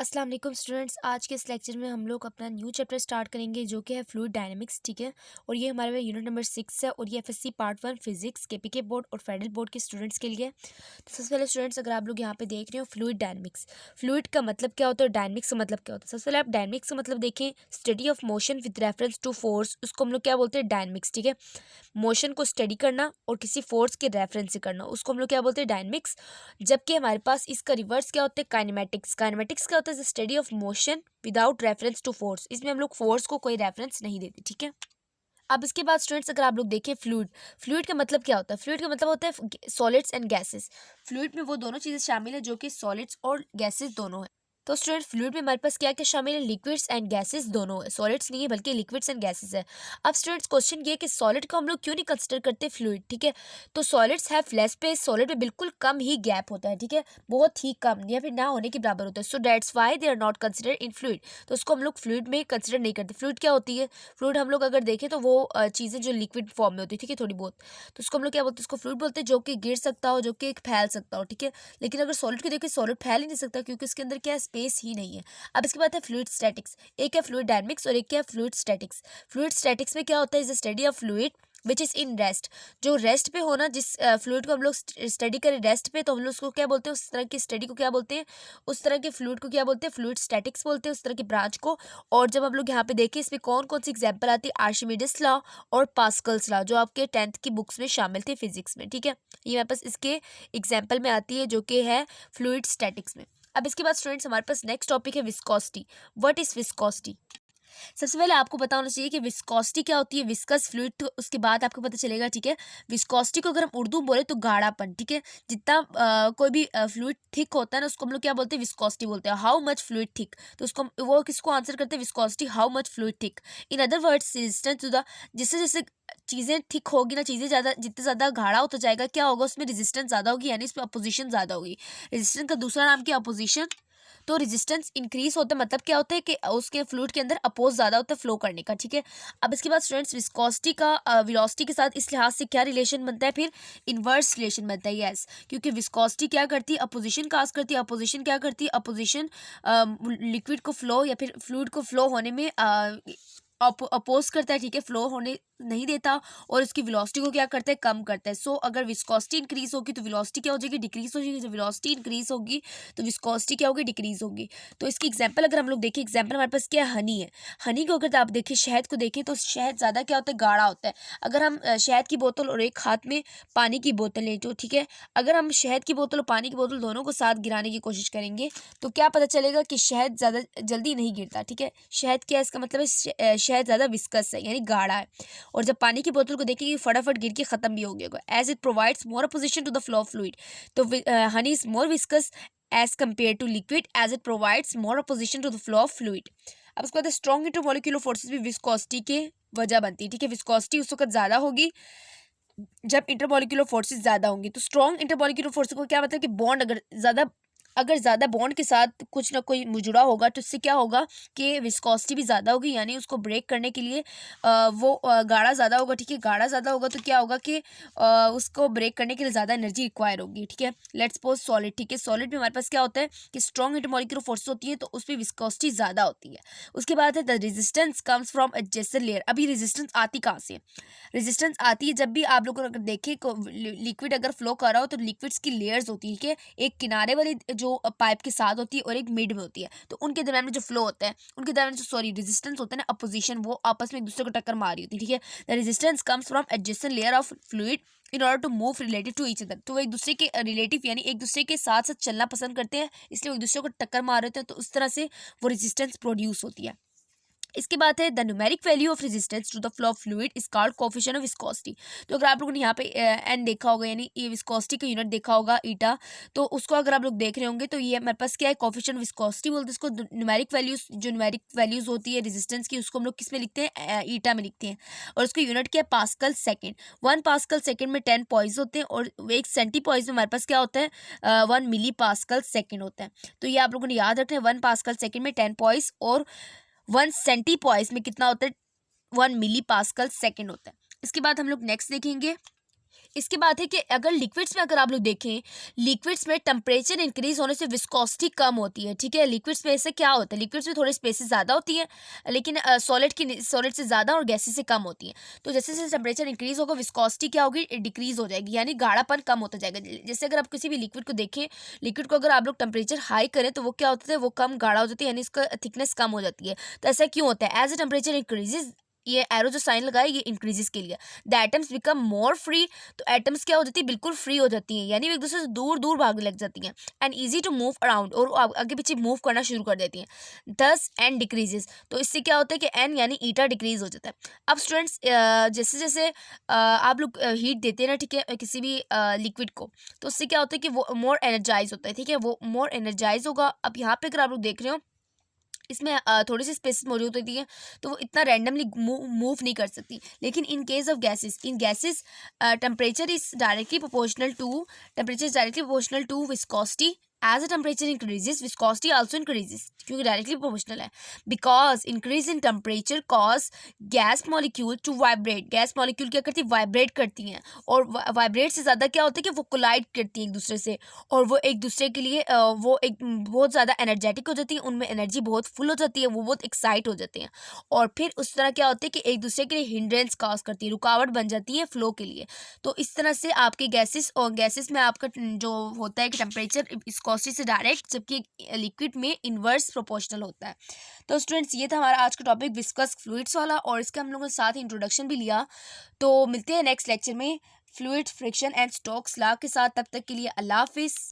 अस्सलाम वालेकुम स्टूडेंट्स। आज के इस लेक्चर में हम लोग अपना न्यू चैप्टर स्टार्ट करेंगे जो कि है फ्लूइड डायनेमिक्स। ठीक है, और ये हमारे यूनिट नंबर 6 है और ये FSc part 1 physics KPK board और फेडरल बोर्ड के स्टूडेंट्स के लिए। तो सबसे पहले स्टूडेंट्स, अगर आप लोग यहाँ पे देख रहे हो फ्लूइड डायनेमिक्स, फ्लूइड का मतलब क्या होता है और डायनेमिक्स का मतलब क्या होता है। सबसे पहले आप डायनेमिक्स का मतलब देखें, study of motion with reference to force, उसको हम लोग क्या बोलते हैं, डायनेमिक्स। ठीक है, मोशन को स्टडी करना और किसी फोर्स के रेफरेंस से करना, उसको हम लोग क्या बोलते हैं, डायनेमिक्स। जबकि हमारे पास इसका रिवर्स क्या होता है, काइनेमेटिक्स। काइनेमेटिक्स क्या होता है, study of motion without reference to force. इसमें हम लोग फोर्स को कोई रेफरेंस नहीं देते। ठीक है, अब इसके बाद स्टूडेंट्स, अगर आप लोग देखें फ्लूइड, फ्लूइड का मतलब क्या होता है। फ्लूइड का मतलब होता है सॉलिड्स एंड गैसेस। फ्लूइड में वो दोनों चीज़ें शामिल है जो कि सॉलिड्स और गैसेस दोनों है। तो स्टूडेंट, फ्लूइड में हमारे पास क्या क्या शामिल है, लिक्विड्स एंड गैसेस दोनों है, सॉलिड्स नहीं है बल्कि लिक्विड्स एंड गैसेस है। अब स्टूडेंट्स, क्वेश्चन ये है कि सॉलिड को हम लोग क्यों नहीं कंसिडर करते फ्लूइड। ठीक है, तो solids have less space, solid में बिल्कुल कम ही गैप होता है। ठीक है, बहुत ही कम या फिर ना होने के बराबर होता है। So that's why they are not consider in fluid. तो उसको हम लोग फ्लूइड में कंसिडर नहीं करते। फ्लूइड क्या होती है, फ्लूइड हम लोग अगर देखें तो वो चीज़ें जो लिक्विड फॉर्म में होती है, ठीक है, थोड़ी बहुत, तो उसको हम लोग क्या बोलते हैं, उसको फ्लूइड बोलते हैं, जो कि गिर सकता हो, जो कि फैल सकता हो। ठीक है, लेकिन अगर सॉलिड को देखें, सॉलिड फैल ही नहीं सकता क्योंकि उसके अंदर क्या है, स्पेस ही नहीं है। अब इसके बाद है फ्लूइड स्टैटिक्स। एक है फ्लूइड डायनेमिक्स और एक है फ्लूइड स्टैटिक्स। फ्लूइड स्टैटिक्स में क्या होता है, is study of fluid which is in rest. जो रेस्ट पे होना, जिस फ्लूइड को हम लोग स्टडी करें रेस्ट पे, तो हम लोग उसको क्या बोलते हैं, उस तरह की स्टडी को क्या बोलते हैं, उस तरह के फ्लूइड को क्या बोलते हैं, फ्लूइड स्टैटिक्स बोलते हैं, उस तरह की ब्रांच को। और जब हम लोग यहाँ पे देखें, इसमें कौन कौन सी एग्जाम्पल आती है, आर्शिमिडीज लॉ और पास्कल्स लॉ, जो आपके 10th की बुक्स में शामिल थे फिजिक्स में। ठीक है, ये मेरे पास इसके एग्जाम्पल में आती है जो कि है फ्लूइड स्टैटिक्स में। अब इसके बाद स्टूडेंट्स, हमारे पास नेक्स्ट टॉपिक है विस्कोसिटी। What is viscosity. सबसे पहले आपको पता होना चाहिए कि विस्कोसिटी क्या होती है, विस्कस फ्लूइड, तो उसके बाद आपको पता चलेगा। ठीक है, विस्कोसिटी को अगर हम उर्दू में बोले तो गाढ़ापन। ठीक है, जितना कोई भी फ्लूइड थिक होता है ना, उसको हम लोग क्या बोलते हैं, विस्कोसिटी बोलते हैं। हाउ मच फ्लूइड थिक, तो उसको वो किसको आंसर करते हैं, viscosity, how much fluid thick. In other words, resistance to the, जैसे जैसे चीज़ें थिक होगी ना, चीज़ें ज़्यादा, जितना ज़्यादा गाढ़ा होता जाएगा, क्या होगा, उसमें रेजिस्टेंस ज़्यादा होगी, यानी इसमें अपोजिशन ज़्यादा होगी। रेजिस्टेंस का दूसरा नाम क्या, अपोजिशन। तो रेजिस्टेंस इंक्रीज होता है, मतलब क्या होता है कि उसके फ्लूइड के अंदर अपोज ज़्यादा होता है फ्लो करने का। ठीक है, अब इसके बाद स्टूडेंट्स, विस्कोसिटी का वेलोसिटी के साथ इस लिहाज से क्या रिलेशन बनता है, फिर इनवर्स रिलेशन बनता है। यस, क्योंकि विस्कोसिटी क्या करती है, अपोजिशन काज करती है। अपोजिशन क्या करती है, अपोजिशन लिक्विड को फ्लो या फिर फ्लूइड को फ्लो होने में अपोज करता है। ठीक है, फ्लो होने नहीं देता, और इसकी वेलोसिटी को क्या करता है, कम करता है। सो अगर विस्कोसिटी इंक्रीज होगी तो वेलोसिटी क्या हो जाएगी, डिक्रीज हो जाएगी। जब वेलोसिटी इंक्रीज होगी तो विस्कोसिटी क्या होगी, डिक्रीज होगी। तो इसकी एग्जांपल अगर हम लोग देखें, एग्जांपल हमारे पास क्या है, हनी है। हनी को अगर आप देखें, शहद को देखें, तो शहद ज़्यादा क्या होता है, गाढ़ा होता है। अगर हम शहद की बोतल और एक हाथ में पानी की बोतल लें, तो ठीक है, अगर हम शहद की बोतल और पानी की बोतल दोनों को साथ गिराने की कोशिश करेंगे तो क्या पता चलेगा कि शहद ज़्यादा जल्दी नहीं गिरता। ठीक है, शहद क्या है, इसका मतलब है शहद ज़्यादा विस्कस है, यानी गाढ़ा है। और जब पानी की बोतल को देखेंगे, फटाफट गिर के खत्म भी हो गया, as it provides more opposition to the flow of fluid. So honey is more viscous as compare to liquid, as it provides more opposition to the flow of fluid. अब उसके बाद स्ट्रॉन्ग इंटरमोलिक्यूलर फोर्सेस भी viscosity के वजह बनती है। ठीक है, विस्कोसिटी उस वक्त ज़्यादा होगी जब इंटरमोलिक्यूलर फोर्सेस ज़्यादा होंगी। तो स्ट्रॉन्ग इंटरमोलिक्यूलर फोर्स को क्या मतलब कि बॉन्ड अगर ज़्यादा बॉन्ड के साथ कुछ ना कोई जुड़ा होगा, तो इससे क्या होगा कि विस्कोसिटी भी ज़्यादा होगी, यानी उसको ब्रेक करने के लिए वो गाढ़ा ज़्यादा होगा। ठीक है, गाढ़ा ज़्यादा होगा तो क्या होगा कि उसको ब्रेक करने के लिए ज़्यादा एनर्जी रिक्वायर होगी। ठीक है, लेट्स सपोज सॉलिड। ठीक है, सॉलिड में हमारे पास क्या होता है कि स्ट्रॉन्ग इंटरमोलिक्यूलर फोर्स होती है, तो उस पर विस्कोसिटी ज़्यादा होती है। उसके बाद है the resistance comes from adjacent layer. अभी रेजिस्टेंस आती कहाँ से, रेजिस्टेंस आती है जब भी आप लोग अगर देखें लिक्विड अगर फ्लो कर रहा हो, तो लिक्विड्स की लेयर्स होती है। ठीक है, एक किनारे वाली जो पाइप के साथ होती है और एक मिड में होती है, तो उनके दरम्यान में जो फ्लो होता है, उनके दरम्यान जो रेजिस्टेंस होता है ना, अपोजिशन, वो आपस में एक दूसरे को टक्कर मार रही होती है। ठीक है, the resistance comes from adjacent layer of fluid in order to move relative to each other. तो वो एक दूसरे के रिलेटिव यानी एक दूसरे के साथ साथ चलना पसंद करते हैं, इसलिए वो एक दूसरे को टक्कर मार रहे होते हैं, तो उस तरह से वो रेजिस्टेंस प्रोड्यूस होती है। इसके बाद है the numeric value of resistance to the flow of fluid is called coefficient of viscosity. तो अगर आप लोगों ने यहाँ पे एन देखा होगा, यानी ये विस्कोसिटी का यूनिट देखा होगा ईटा, तो उसको अगर आप लोग देख रहे होंगे तो ये हमारे पास क्या है, कोफिशिएंट विस्कोसिटी बोलते हैं इसको। न्यूमेरिक वैल्यूज, जो न्यूमेरिक वैल्यूज होती है रेजिस्टेंस की, उसको हम लोग किस में लिखते हैं, ईटा में लिखते हैं। और उसका यूनिट क्या है, पास्कल सेकेंड। 1 पास्कल सेकेंड में 10 पॉइज होते हैं, और एक सेंटी पॉइज में हमारे पास क्या होता है, 1 मिली पास्कल सेकेंड होता है। तो ये आप लोगों ने याद रखना है, 1 पास्कल सेकेंड में 10 पॉइज, और 1 सेंटी पॉइस में कितना होता है, 1 मिली पास्कल सेकेंड होता है। इसके बाद हम लोग नेक्स्ट देखेंगे इसके बाद है कि अगर लिक्विड्स में अगर आप लोग देखें, लिक्विड्स में टेम्परेचर इंक्रीज होने से विस्कोसिटी कम होती है, ठीक है। लिक्विड्स में ऐसे क्या होता है, लिक्विड्स में थोड़ी स्पेसेस ज़्यादा होती हैं, लेकिन सॉलिड से ज़्यादा और गैसेस से कम होती हैं। तो जैसे जैसे टेम्परेचर इंक्रीज होगा विस्कोसिटी क्या होगी, डिक्रीज हो जाएगी, यानी गाढ़ापन कम होता जाएगा। जैसे अगर आप किसी भी लिक्विड को देखें, लिक्विड को अगर आप लोग टेम्परेचर हाई करें तो वो क्या होता है, वो कम गाढ़ा हो जाती है, यानी इसका थिकनेस कम हो जाती है। तो ऐसा क्यों होता है, एज ए टेम्परेचर इंक्रीजेज, ये एरो जो साइन लगाए ये इंक्रीजेस के लिए, the atoms become more free. तो एटम्स क्या हो जाती है, बिल्कुल फ्री हो जाती हैं, यानी वो एक दूसरे से दूर दूर भागने लग जाती हैं, and easy to move around, और आगे पीछे मूव करना शुरू कर देती हैं। दस एन डिक्रीजेस, तो इससे क्या होता है कि एन यानी ईटा डिक्रीज हो जाता है। अब स्टूडेंट्स जैसे जैसे आप लोग हीट देते हैं ना, ठीक है, किसी भी लिक्विड को, तो उससे क्या होता है कि वो मोर एनर्जाइज होता है, ठीक है, वो मोर एनर्जाइज होगा। अब यहाँ पे अगर आप लोग देख रहे हो, इसमें थोड़ी सी स्पेस मौजूद होती है, तो वो इतना रैंडमली मूव नहीं कर सकती। लेकिन in case of gases, in gases temperature is directly proportional to viscosity. As a temperature increases viscosity also increases, क्योंकि डायरेक्टली प्रोपोर्शनल है। Because increase in temperature cause gas molecule to vibrate, gas molecule क्या करती है, vibrate करती हैं, और vibrate से ज़्यादा क्या होता है कि वो कोलाइड करती हैं एक दूसरे से, और वो एक दूसरे के लिए वो एक बहुत ज़्यादा एनर्जेटिक हो जाती है, उनमें एनर्जी बहुत फुल हो जाती है, वो बहुत एक्साइट हो जाते हैं, और फिर उस तरह क्या होता है कि एक दूसरे के लिए हिंड्रेंस काज करती है, रुकावट बन जाती है फ्लो के लिए। तो इस तरह से आपके गैसेस, और गैसेस में आपका जो होता है कि टेम्परेचर विस्कोसिटी से डायरेक्ट, जबकि लिक्विड में इन्वर्स प्रोपोर्शनल होता है। तो स्टूडेंट्स ये था हमारा आज का टॉपिक विस्कस फ्लूइड्स वाला, और इसका हम लोगों ने साथ ही इंट्रोडक्शन भी लिया। तो मिलते हैं नेक्स्ट लेक्चर में fluid friction and Stokes law के साथ, तब तक के लिए अल्लाह हाफिज़।